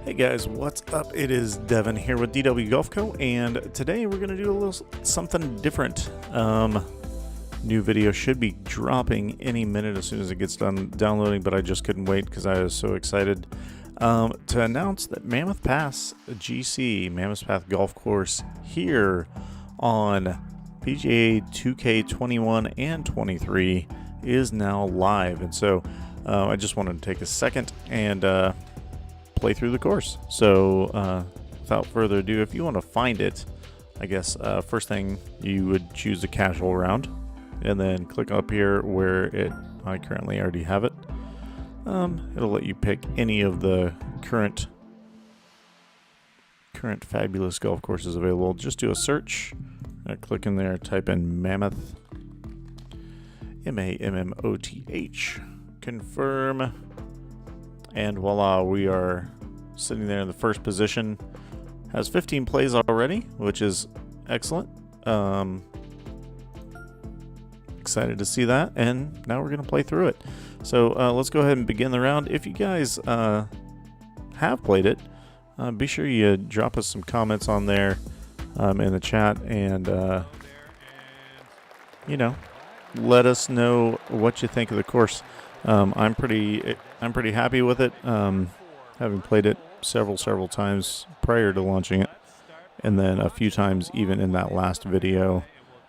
Hey guys, what's up? It is Devin here with DW Golf Co. And today we're going to do a little something different. New video should be dropping any minute as soon as it gets done downloading, but I just couldn't wait because I was so excited to announce that Mammoth Pass GC, Mammoth Pass Golf Course here on PGA 2K21 and 23 is now live. And so I just wanted to take a second and play through the course. So without further ado, if you want to find it, I guess first thing you would choose a casual round and then click up here where I currently already have it. It'll let you pick any of the current fabulous golf courses available. Just do a search, click in there, type in Mammoth, MAMMOTH, confirm, and voila, we are sitting there in the first position. Has 15 plays already, which is excellent. Excited to see that, and now we're going to play through it. So let's go ahead and begin the round. If you guys have played it, be sure you drop us some comments on there in the chat, and let us know what you think of the course. I'm pretty happy with it, having played it several times prior to launching it, and then a few times even in that last video.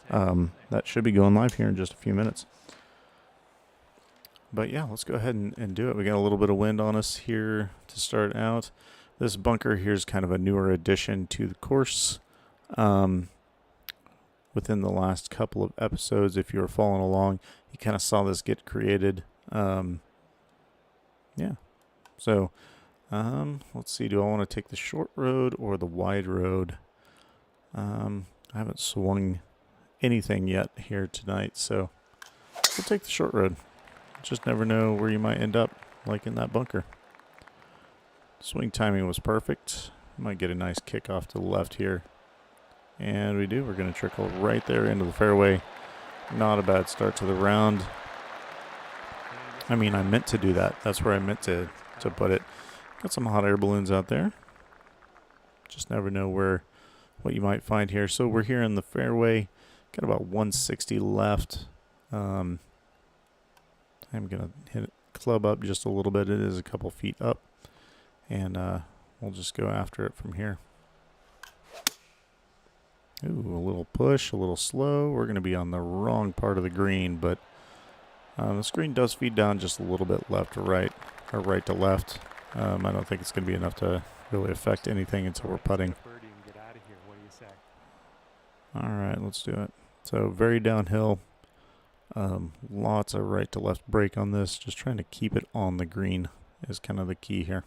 That should be going live here in just a few minutes. But yeah, let's go ahead and do it. We got a little bit of wind on us here to start out. This bunker here is kind of a newer addition to the course. Within the last couple of episodes, if you were following along, you kind of saw this get created. Yeah. So, let's see. Do I want to take the short road or the wide road? I haven't swung anything yet here tonight, so we'll take the short road. Just never know where you might end up, like in that bunker. Swing timing was perfect. Might get a nice kick off to the left here. And we do. We're going to trickle right there into the fairway. Not a bad start to the round. I mean, I meant to do that. That's where I meant to put it. Got some hot air balloons out there. Just never know what you might find here. So we're here in the fairway. Got about 160 left. I'm going to hit club up just a little bit. It is a couple feet up. And we'll just go after it from here. Ooh, a little push, a little slow. We're going to be on the wrong part of the green, but the screen does feed down just a little bit left to right, or right to left. I don't think it's going to be enough to really affect anything until we're putting. All right, let's do it. So very downhill. Lots of right to left break on this. Just trying to keep it on the green is kind of the key here.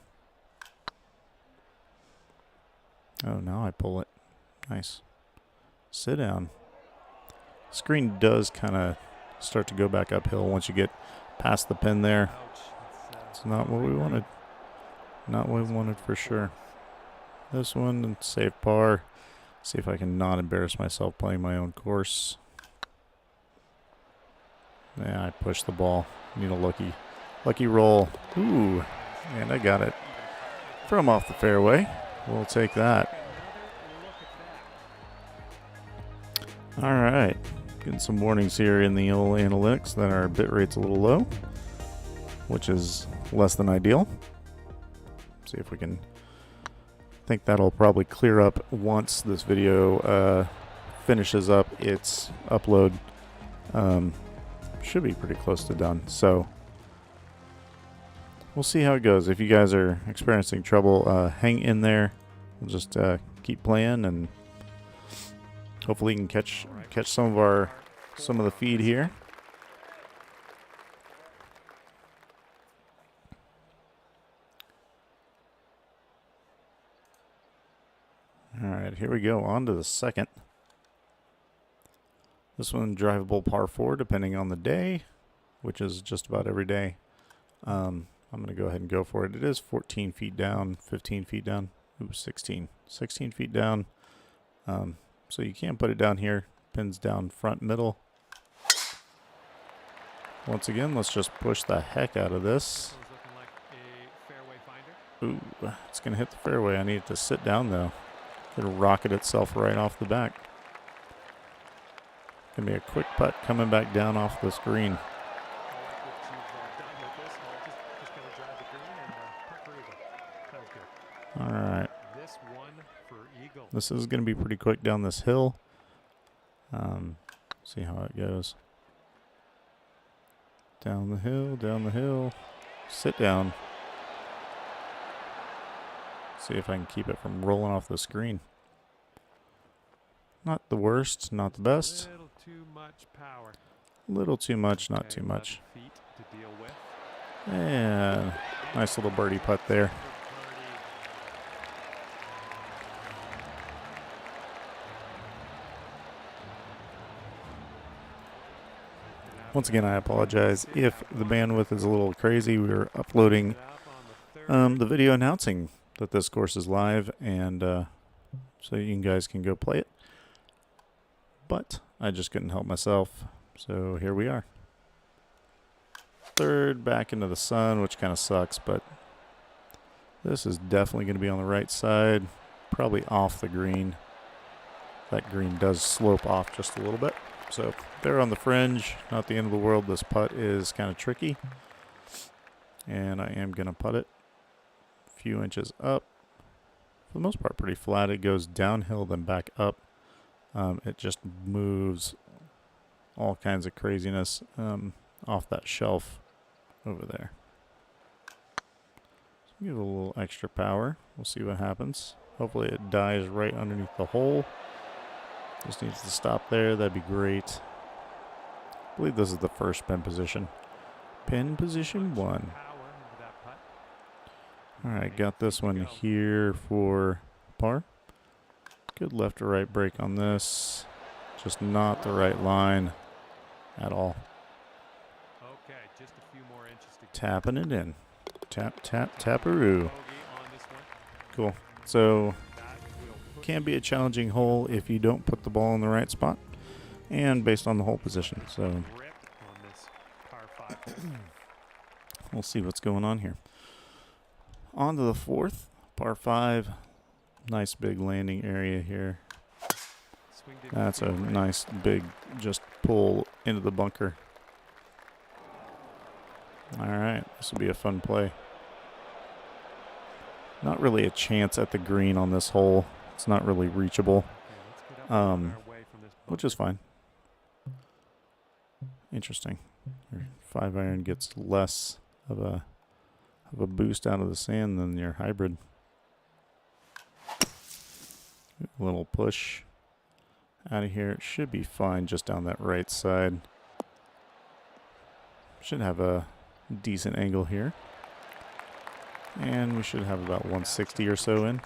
Oh, now I pull it. Nice. Sit down. Screen does kind of start to go back uphill once you get past the pin there. It's not what we wanted. Not what we wanted for sure. This one, safe par. See if I can not embarrass myself playing my own course. Yeah, I pushed the ball. Need a lucky roll. Ooh, and I got it from off the fairway. We'll take that. All right, getting some warnings here in the old analytics that our bit rate's a little low, which is less than ideal. See if we can. I think that'll probably clear up once this video finishes up its upload. Should be pretty close to done. So we'll see how it goes. If you guys are experiencing trouble, hang in there. We'll just keep playing, and hopefully you can catch some of the feed here. All right, here we go. On to the second. This one, drivable par 4, depending on the day, which is just about every day. I'm going to go ahead and go for it. It is 14 feet down, 15 feet down. Ooh, 16 feet down. So you can't put it down here. Pins down front middle. Once again, let's just push the heck out of this. Ooh, it's going to hit the fairway. I need it to sit down, though. It'll rocket itself right off the back. Going to be a quick putt coming back down off the screen. All right. This is going to be pretty quick down this hill. See how it goes. Down the hill, down the hill. Sit down. See if I can keep it from rolling off the screen. Not the worst, not the best. Little too much power. Little too much, not too much. And nice little birdie putt there. Once again, I apologize if the bandwidth is a little crazy. We were uploading the video announcing that this course is live, and so you guys can go play it. But I just couldn't help myself, so here we are. Third back into the sun, which kind of sucks, but this is definitely going to be on the right side, probably off the green. That green does slope off just a little bit. So they're on the fringe, not the end of the world. This putt is kind of tricky, and I am going to putt it a few inches up. For the most part, pretty flat. It goes downhill, then back up. It just moves all kinds of craziness off that shelf over there. So give it a little extra power. We'll see what happens. Hopefully it dies right underneath the hole. Just needs to stop there. That'd be great. I believe this is the first pin position. Pin position 1. All right, got this one here for par. Good left to right break on this. Just not the right line at all. Okay, just a few more inches to Tapping it in. Tap, tap, taparoo. Cool. So can be a challenging hole if you don't put the ball in the right spot and based on the hole position. So we'll see what's going on here. On to the fourth, par 5. Nice big landing area here. That's a nice big just pull into the bunker. All right, this will be a fun play. Not really a chance at the green on this hole. It's not really reachable, which is fine. Interesting. Your 5-iron gets less of a boost out of the sand than your hybrid. A little push out of here. It should be fine just down that right side. Should have a decent angle here. And we should have about 160 or so in.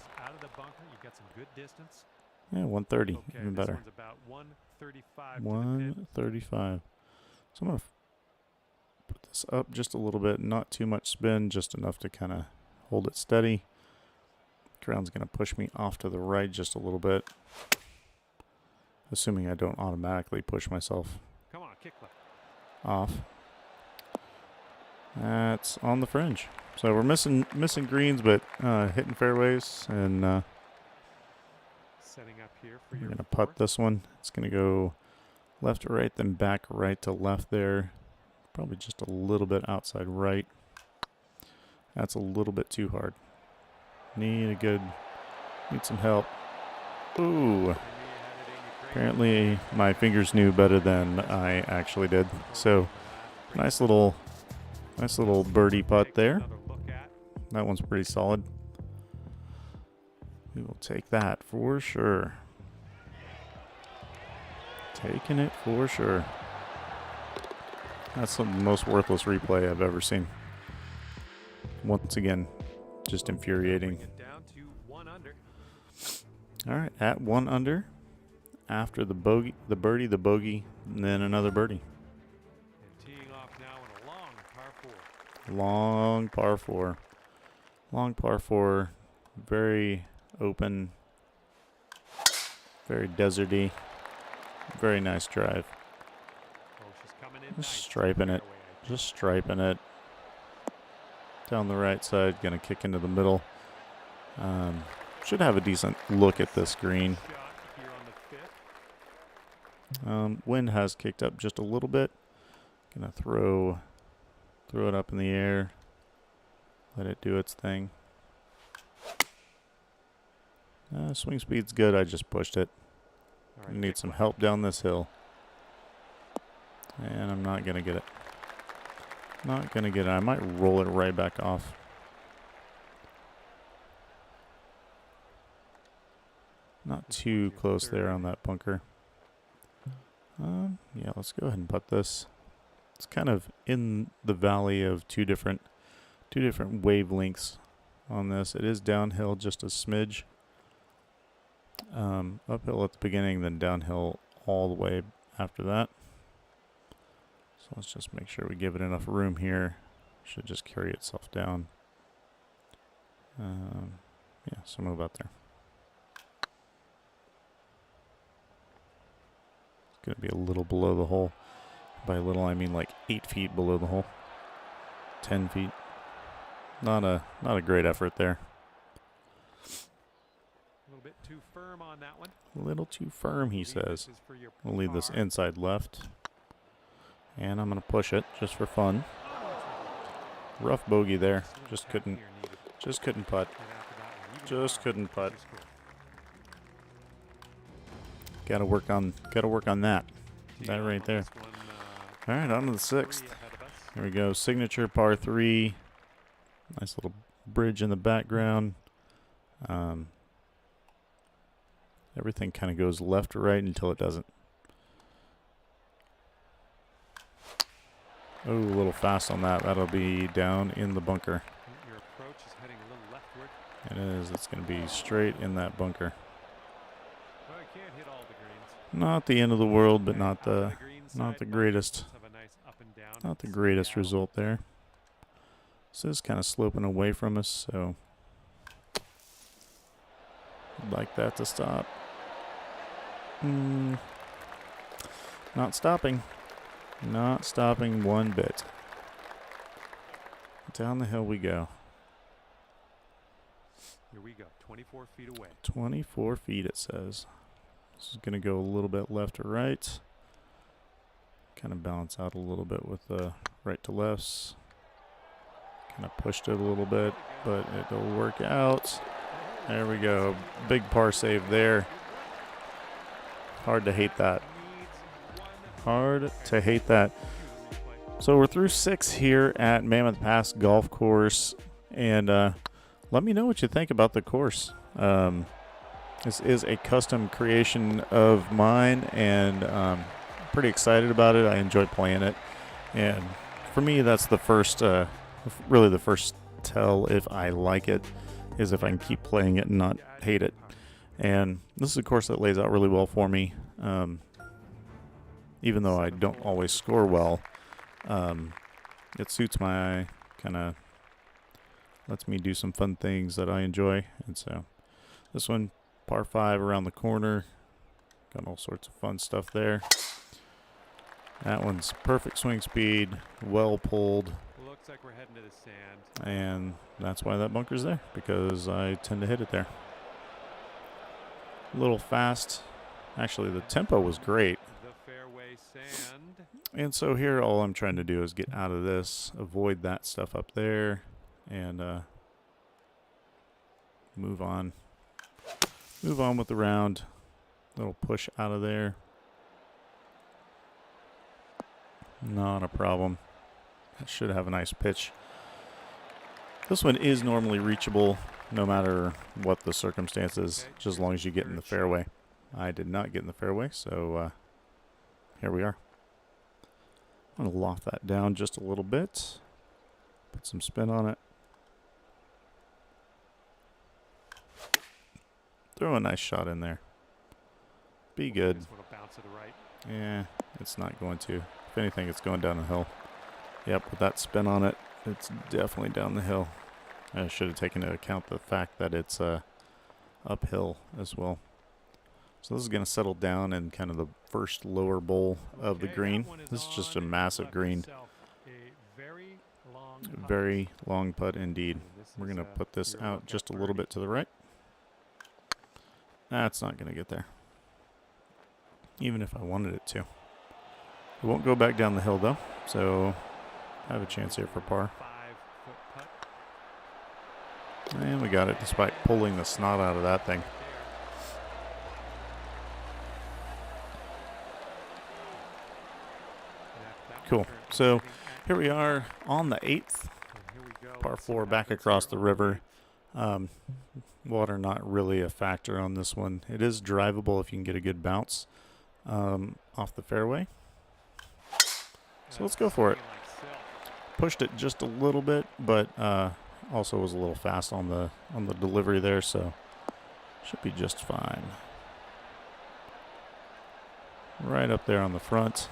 Yeah, 130, even better. 135. So I'm going to put this up just a little bit. Not too much spin, just enough to kind of hold it steady. Ground's going to push me off to the right just a little bit. Assuming I don't automatically push myself off. That's on the fringe. So we're missing greens, but hitting fairways, and setting up here for we're going to putt this one. It's going to go left to right, then back right to left there. Probably just a little bit outside right. That's a little bit too hard. Need some help. Ooh. Apparently my fingers knew better than I actually did. So nice little birdie putt there. That one's pretty solid. We will take that for sure. Taking it for sure. That's the most worthless replay I've ever seen. Once again, just infuriating. All right, at 1 under. After the birdie, the bogey, and then another birdie. Teeing off now in a long par 4. Long par 4. Long par 4. Very open. Very deserty. Very nice drive. Oh, she's coming in Just striping it. Just striping it. down the right side, gonna kick into the middle. Should have a decent look at this green. Shot here on the 5th. Wind has kicked up just a little bit. Gonna throw it up in the air. Let it do its thing. Swing speed's good. I just pushed it. All right, Need pick some one. help down this hill. And I'm not gonna get it. Not gonna get it. I might roll it right back off. Not too close there on that bunker. Yeah, let's go ahead and putt this. It's kind of in the valley of two different wavelengths on this. It is downhill just a smidge. Uphill at the beginning, then downhill all the way after that. So let's just make sure we give it enough room here. Should just carry itself down. Yeah, so move out there. It's going to be a little below the hole. By little, I mean like 8 feet below the hole. 10 feet. Not a great effort there. A little bit too firm on that one. A little too firm, he says. This is for your We'll leave this par. inside left. And I'm going to push it just for fun. Rough bogey there. Just couldn't putt. Just couldn't putt. Gotta work on that. That right there. All right, on to the 6th. Here we go. Signature par 3. Nice little bridge in the background. Everything kind of goes left to right until it doesn't. Oh, a little fast on that. That'll be down in the bunker. Your approach is heading a little leftward. It is. It's going to be straight in that bunker. Well, you can't hit all the greens. Not the end of the world, but not Out on the green not side, the bunkers greatest. have a nice up and down. Not the It's greatest Seattle. result there. This is kind of sloping away from us, so I'd like that to stop. Not stopping. Not stopping one bit. Down the hill we go. Here we go. 24 feet away. 24 feet it says. This is going to go a little bit left or right. Kind of balance out a little bit with the right to lefts. Kind of pushed it a little bit, but it'll work out. There we go. Big par save there. Hard to hate that. Hard to hate that. So we're through 6 here at Mammoth Pass Golf Course, and let me know what you think about the course. This is a custom creation of mine, and I'm pretty excited about it. I enjoy playing it, and for me, that's the first, really the first tell if I like it, is if I can keep playing it and not hate it. And this is a course that lays out really well for me. Even though I don't always score well, it suits my eye, kind of lets me do some fun things that I enjoy. And so this one, par 5 around the corner, got all sorts of fun stuff there. That one's perfect swing speed, well pulled, Looks like we're heading to the sand. and that's why that bunker's there, because I tend to hit it there. A little fast. Actually, the tempo was great. The fairway sand. And so here, all I'm trying to do is get out of this, avoid that stuff up there, and move on. Move on with the round. Little push out of there. Not a problem. That should have a nice pitch. This one is normally reachable, no matter what the circumstances, just as long as you get in the fairway. I did not get in the fairway, so here we are. I'm going to loft that down just a little bit. Put some spin on it. Throw a nice shot in there. Be good. This one will bounce to the right. Yeah, it's not going to. If anything, it's going down the hill. Yep, with that spin on it, it's definitely down the hill. I should have taken into account the fact that it's uphill as well. So this is going to settle down in kind of the first lower bowl of the Okay, green. that one is This is just a on and massive left green. itself a very long Very long putt indeed. And this We're is, going to put this your out lookout just a little bit to the right. That's not going to get there, even if I wanted it to. It won't go back down the hill, though, so I have a chance here for par. 5-foot putt. And we got it despite pulling the snot out of that thing. Cool. So here we are on the 8th, par 4 back across the river. Water not really a factor on this one. It is drivable if you can get a good bounce off the fairway. So let's go for it. Pushed it just a little bit, but also was a little fast on the delivery there, so should be just fine. Right up there on the front.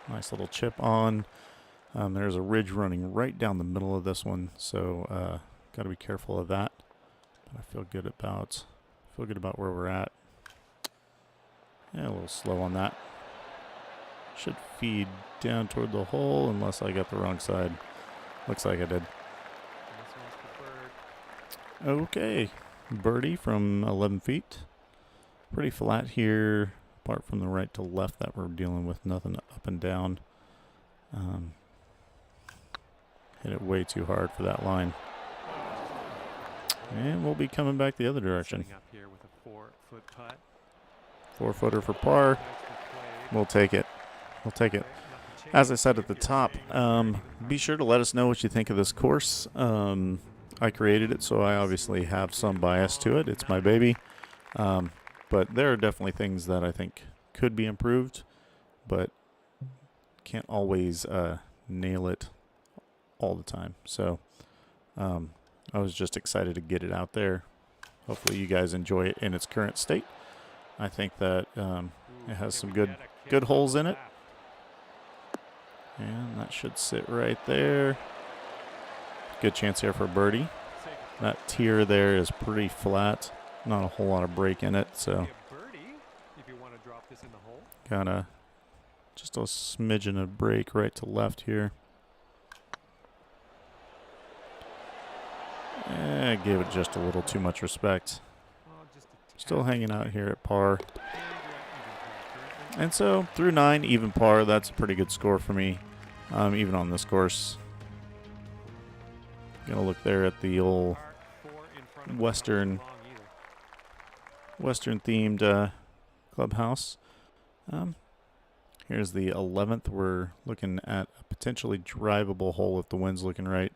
Nice little chip on. There's a ridge running right down the middle of this one, so got to be careful of that. But I feel good about where we're at. Yeah, a little slow on that. Should feed down toward the hole unless I got the wrong side. Looks like I did. Okay, birdie from 11 feet. Pretty flat here, apart from the right to left that we're dealing with. Nothing up and down. Hit it way too hard for that line. And we'll be coming back the other direction. 4-footer for par. We'll take it. We'll take it. As I said at the top, be sure to let us know what you think of this course. I created it, so I obviously have some bias to it. It's my baby. But there are definitely things that I think could be improved, but can't always nail it all the time. So I was just excited to get it out there. Hopefully you guys enjoy it in its current state. I think that it has some good holes in it. And that should sit right there. Good chance here for birdie. That tier there is pretty flat. Not a whole lot of break in it, so got just a smidgen of break right to left here. I gave it just a little too much respect. Still hanging out here at par. And so through 9, even par, that's a pretty good score for me, even on this course. Gonna look there at the old Western themed clubhouse. Here's the 11th. We're looking at a potentially drivable hole if the wind's looking right.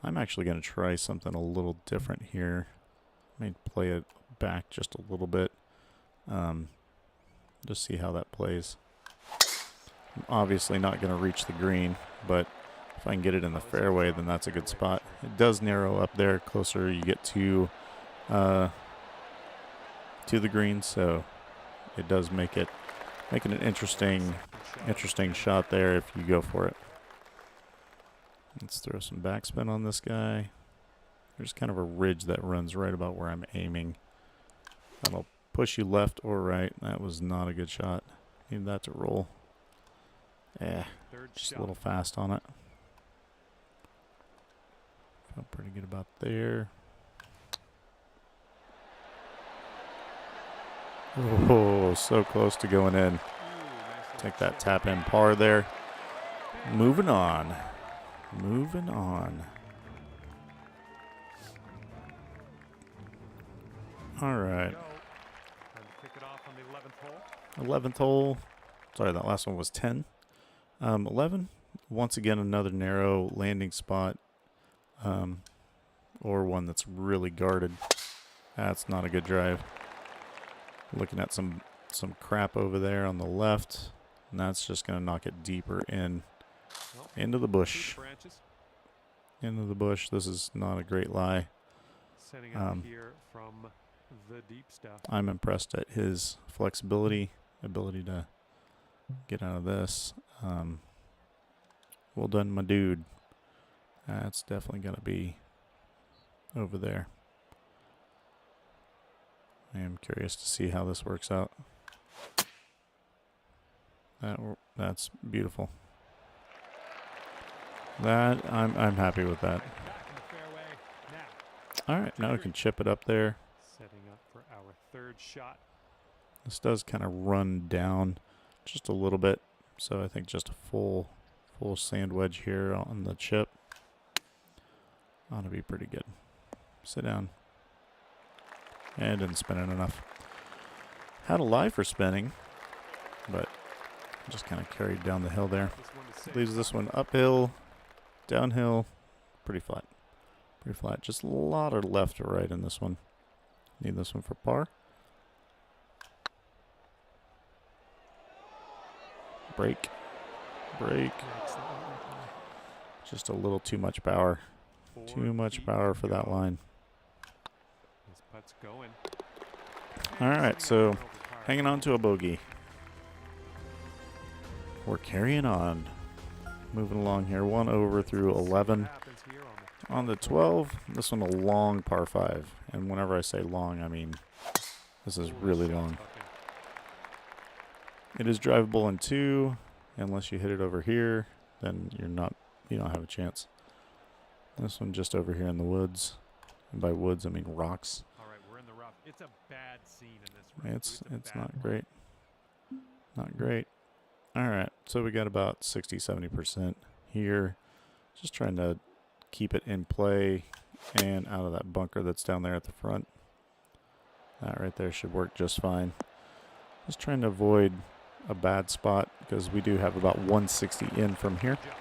I'm actually going to try something a little different here. Let me play it back just a little bit. Just see how that plays. I'm obviously not going to reach the green, but if I can get it in the fairway, then that's a good spot. It does narrow up there closer you get to the green, so it does make it an interesting shot there if you go for it. Let's throw some backspin on this guy. There's kind of a ridge that runs right about where I'm aiming. That'll push you left or right. That was not a good shot. Need that to roll. Just a little fast on it. Felt pretty good about there. Oh, so close to going in. Take that tap in par there. Moving on. Moving on. All right. 11th hole. Sorry, that last one was 10. 11. Once again, another narrow landing spot. Or one that's really guarded. That's not a good drive. Looking at some crap over there on the left. And that's just going to knock it deeper into the bush. Into the bush. This is not a great lie. I'm impressed at his flexibility, ability to get out of this. Well done, my dude. That's definitely going to be over there. I am curious to see how this works out. That's beautiful. That I'm happy with that. Back in the fairway. Now, All right, now we can chip it up there. setting up for our third shot. This does kind of run down just a little bit, so I think just a full sand wedge here on the chip ought to be pretty good. Sit down. And didn't spin it enough. Had a lie for spinning, but just kind of carried down the hill there. This one is safe. Leaves this one uphill, downhill, pretty flat. Pretty flat. Just a lot of left to right in this one. Need this one for par. Break. Break. Just a little too much power. 4 Too much feet power to for that go. line. This putt's going. All right, And so sitting up over par. hanging on to a bogey. We're carrying on. Moving along here. 1 over through Let's see what 11. happens here On the 12, this one a long par 5. And whenever I say long, I mean this is really long. It is drivable in 2. Unless you hit it over here, then you don't have a chance. This one just over here in the woods. And by woods, I mean rocks. All right, we're in the rough. It's a bad scene in this room. It's a bad not one. great. Not great. All right, so we got about 60-70% here. Just trying to keep it in play and out of that bunker that's down there at the front. That right there should work just fine. Just trying to avoid a bad spot because we do have about 160 in from here. Good job.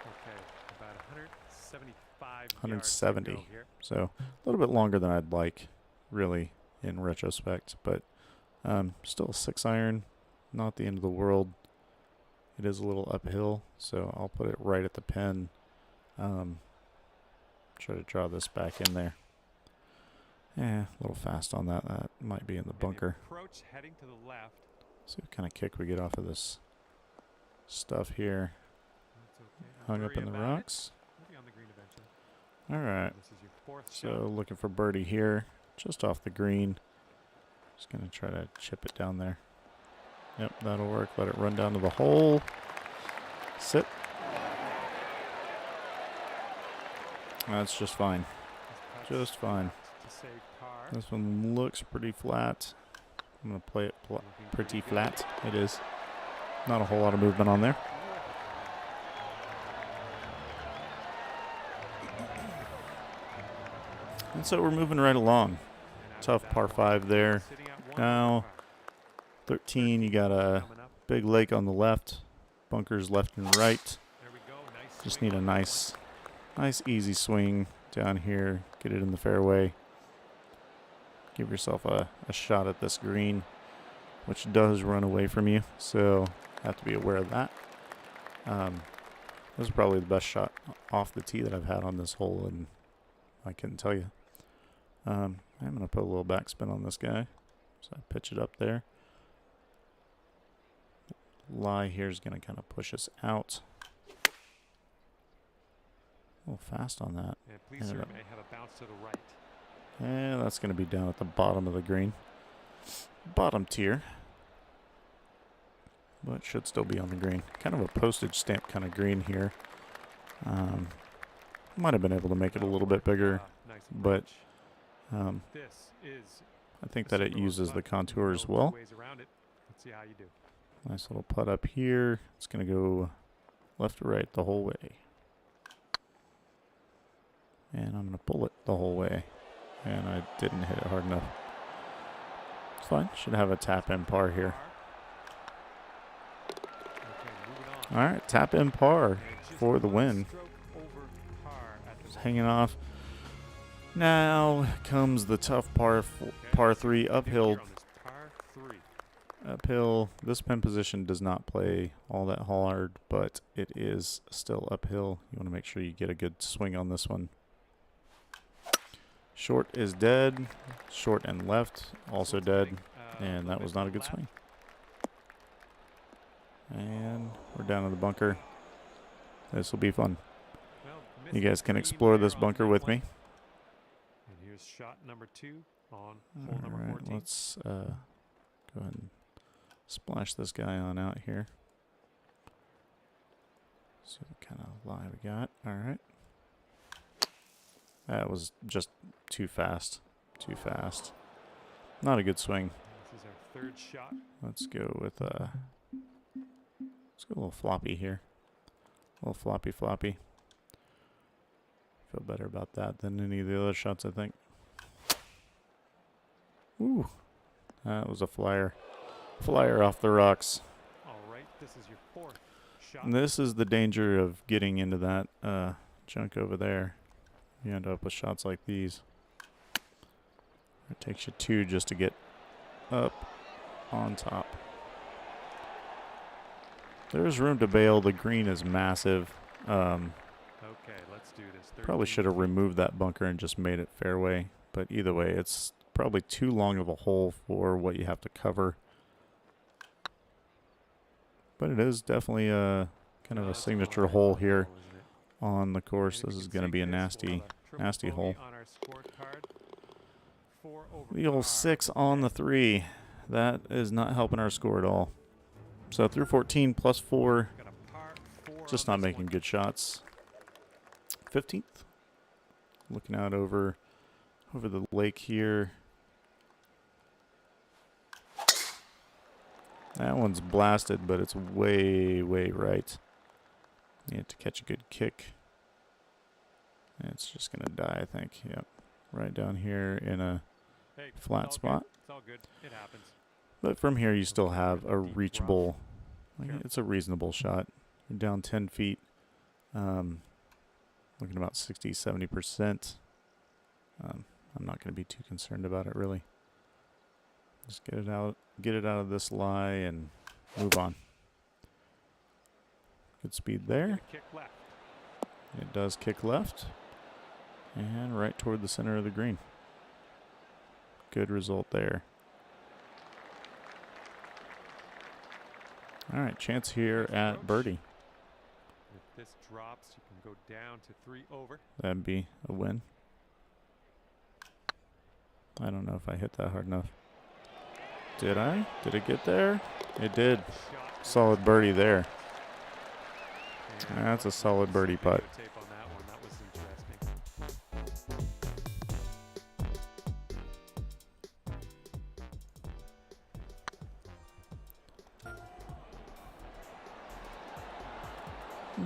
Okay, about 175 170. yards to go here. So a little bit longer than I'd like, really, in retrospect. But still a 6-iron, not the end of the world. It is a little uphill, so I'll put it right at the pin. Try to draw this back in there. Yeah, a little fast on that. That might be in the And bunker. approach heading to the left. See what kind of kick we get off of this stuff here. That's okay. Don't Hung up worry in the about it. rocks. We'll be on the green eventually. All right. This is your fourth So shot. looking for birdie here, just off the green. Just going to try to chip it down there. Yep, that'll work. Let it run down to the hole. Sit. That's just fine. This putt's Just fine. to save par. This one looks pretty flat. I'm going to play it Looking pretty good. flat. It is. Not a whole lot of movement on there. And so we're moving right along. And out of Tough that par one, 5 there. sitting at 1 Now, over par. 13, you got a Coming up. big lake on the left. Bunkers left and right. There we go. Nice Just swing need a on that nice easy swing down here. Get it in the fairway. Give yourself a shot at this green, which does run away from you. So have to be aware of that. This is probably the best shot off the tee that I've had on this hole, and I couldn't tell you. I'm going to put a little backspin on this guy. So I pitch it up there. Lie here is going to kind of push us out. A little fast on that. And please, sir, Yeah. may have a bounce to the right. Yeah, that's going to be down at the bottom of the green. Bottom tier. But should still be on the green. Kind of a postage stamp kind of green here. Might have been able to make it a little bit bigger. Nice but, approach. This is I think a that it super uses the putt. contour No as two well. ways around it. Let's see how you do. Nice little putt up here. It's going to go left to right the whole way. And I'm going to pull it the whole way. And I didn't hit it hard enough. It's fine. Should have a tap in par here. Okay, moving on. All right, tap in par And just for the one win. stroke over par at the Just moment. hanging off. Now comes the tough par Okay, par let's see 3 what we can do uphill. here on this par 3. Uphill. This pin position does not play all that hard, but it is still uphill. You want to make sure you get a good swing on this one. Short is dead. Short and left also Short's dead. heading, And a that little was bit not to a the good left. swing. And we're down in the bunker. This will be fun. Well, You missed guys the can green explore there this on bunker that with one. me. And here's shot number 2 on hole All number right, 14. let's go ahead and splash this guy on out here. See what kind of lie we got. All right. That was just too fast. Too fast. Not a good swing. This is our third shot. Let's go with let's go a little floppy here. A little floppy. Feel better about that than any of the other shots, I think. Ooh. That was a flyer. Flyer off the rocks. All right, this is your fourth shot. And this is the danger of getting into that junk over there. You end up with shots like these. It takes you 2 just to get up on top. There's room to bail. The green is massive. Okay, let's do this. Probably should have removed that bunker and just made it fairway. But either way, it's probably too long of a hole for what you have to cover. But it is definitely a kind of a signature hole here on the course. This is going to be a nasty hole. The old 6 on the 3. That is not helping our score at all. So through 14 plus 4, just not making good shots. 15th. Looking out over the lake here. That one's blasted, but it's way right. You have to catch a good kick. It's just going to die, I think. Yep. Right down here in a flat spot. It's all good. It happens. But from here, you still have a reachable, it's a reasonable shot. You're down 10 feet. Looking about 60-70%. I'm not going to be too concerned about it, really. Just get it out of this lie and move on. Good speed there. It does kick left. And right toward the center of the green. Good result there. All right, chance here at birdie. If this drops, you can go down to 3 over. That'd be a win. I don't know if I hit that hard enough. Did I? Did it get there? It did. Solid birdie there. That's a solid birdie putt.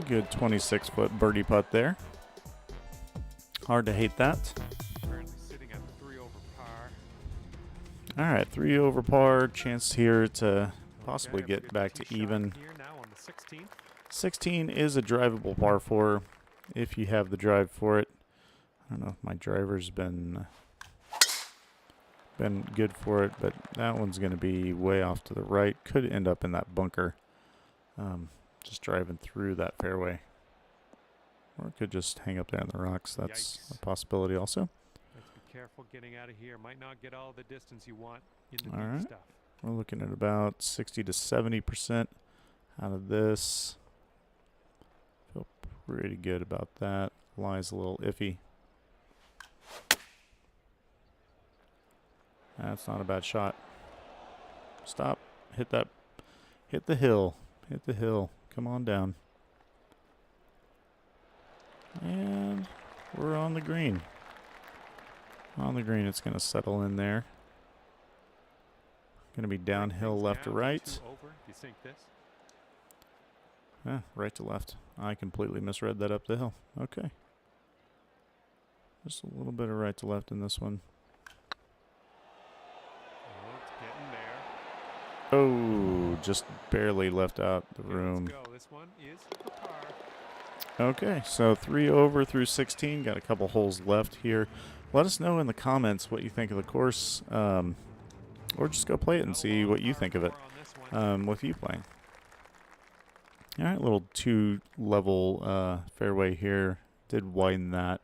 Good 26-foot birdie putt there. Hard to hate that. Currently sitting at 3 over par. All right, 3 over par. Chance here to possibly get back to even. Here now on the 16th. 16 is a drivable par 4 if you have the drive for it. I don't know if my driver's been good for it, but that one's going to be way off to the right. Could end up in that bunker. Just driving through that fairway. Or it could just hang up there in the rocks. That's a possibility also. Let's be careful getting out of here. Might not get all the distance you want in the All deep right. stuff. We're looking at about 60 to 70% out of this. Feel pretty good about that. Lie's a little iffy. That's not a bad shot. Stop. Hit that. Hit the hill. Hit the hill. Come on down. And we're on the green. On the green, it's going to settle in there. Going to be downhill left to right. 2 over. Do you sink this? Right to left. I completely misread that up the hill. Okay. Just a little bit of right to left in this one. Oh, it's getting there. Oh, just barely left out the room. Let's go. This one is for par. Okay, so 3 over through 16. Got a couple holes left here. Let us know in the comments what you think of the course, or just go play it and see what you think of it with you playing. All right, little 2-level fairway here. Did widen that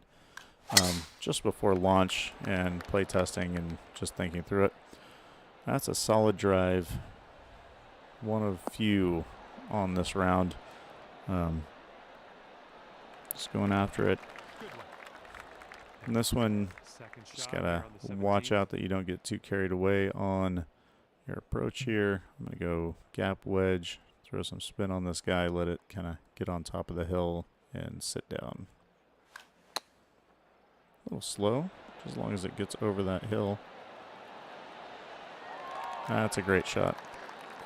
just before launch and play testing and just thinking through it. That's a solid drive. One of few on this round. Just going after it. And this one, just gotta watch out that you don't get too carried away on your approach here. I'm gonna go gap wedge throw some spin on this guy, let it kind of get on top of the hill and sit down. A little slow, as long as it gets over that hill. That's a great shot.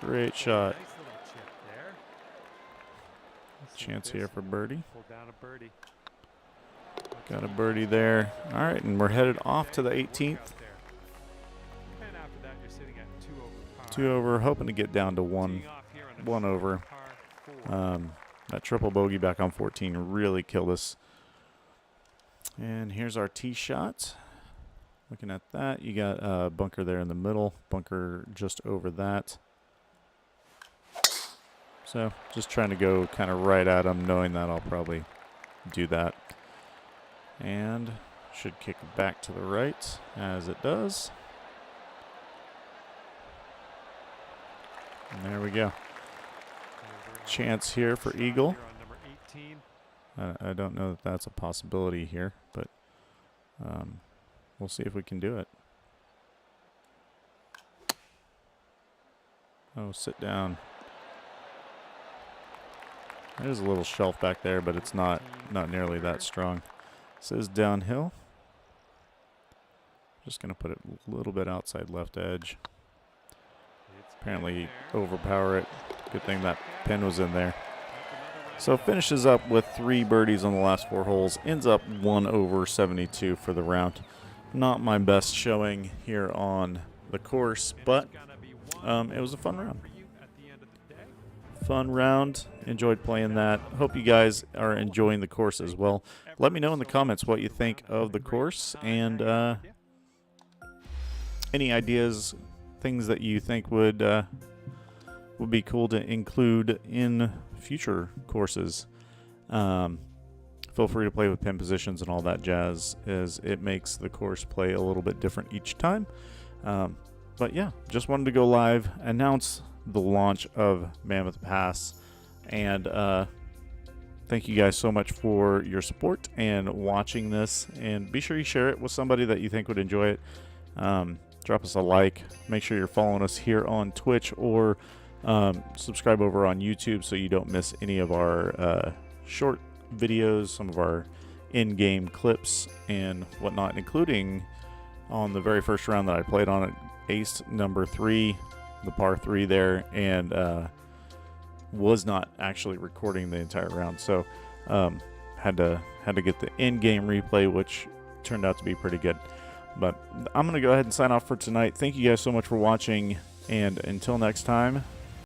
Great shot. Nice little chip there. Let's see if Chance this here for birdie. pull down a birdie. Got a birdie there. All right, and we're headed off to the 18th. And after that, you're sitting at 2 over par. 2 over, hoping to get down to one. Teeing off here on a 1 over. par 4. That triple bogey back on 14 really killed us. And here's our tee shot. Looking at that, you got a bunker there in the middle, bunker just over that. So just trying to go kind of right at them, knowing that I'll probably do that. And should kick back to the right, as it does. And there we go. Chance here for eagle. Here on number 18. I don't know that that's a possibility here, but we'll see if we can do it. Oh, sit down. There's a little shelf back there, but it's not nearly that strong. This is downhill. Just going to put it a little bit outside left edge. Apparently overpower it. Good thing that pin was in there. So finishes up with 3 birdies on the last 4 holes. Ends up 1 over 72 for the round. Not my best showing here on the course, but it was a fun round. Fun round. Enjoyed playing that. Hope you guys are enjoying the course as well. Let me know in the comments what you think of the course and any ideas, things that you think would be cool to include in future courses. Feel free to play with pin positions and all that jazz, as it makes the course play a little bit different each time. But yeah, just wanted to go live, announce the launch of Mammoth Pass, and thank you guys so much for your support and watching this, and be sure you share it with somebody that you think would enjoy it. Drop us a like, make sure you're following us here on Twitch, or subscribe over on YouTube so you don't miss any of our short videos, some of our in-game clips and whatnot, including on the very first round that I played on it, ace number 3, the par 3 there, and was not actually recording the entire round, so had to get the in-game replay, which turned out to be pretty good. But I'm going to go ahead and sign off for tonight. Thank you guys so much for watching, and until next time,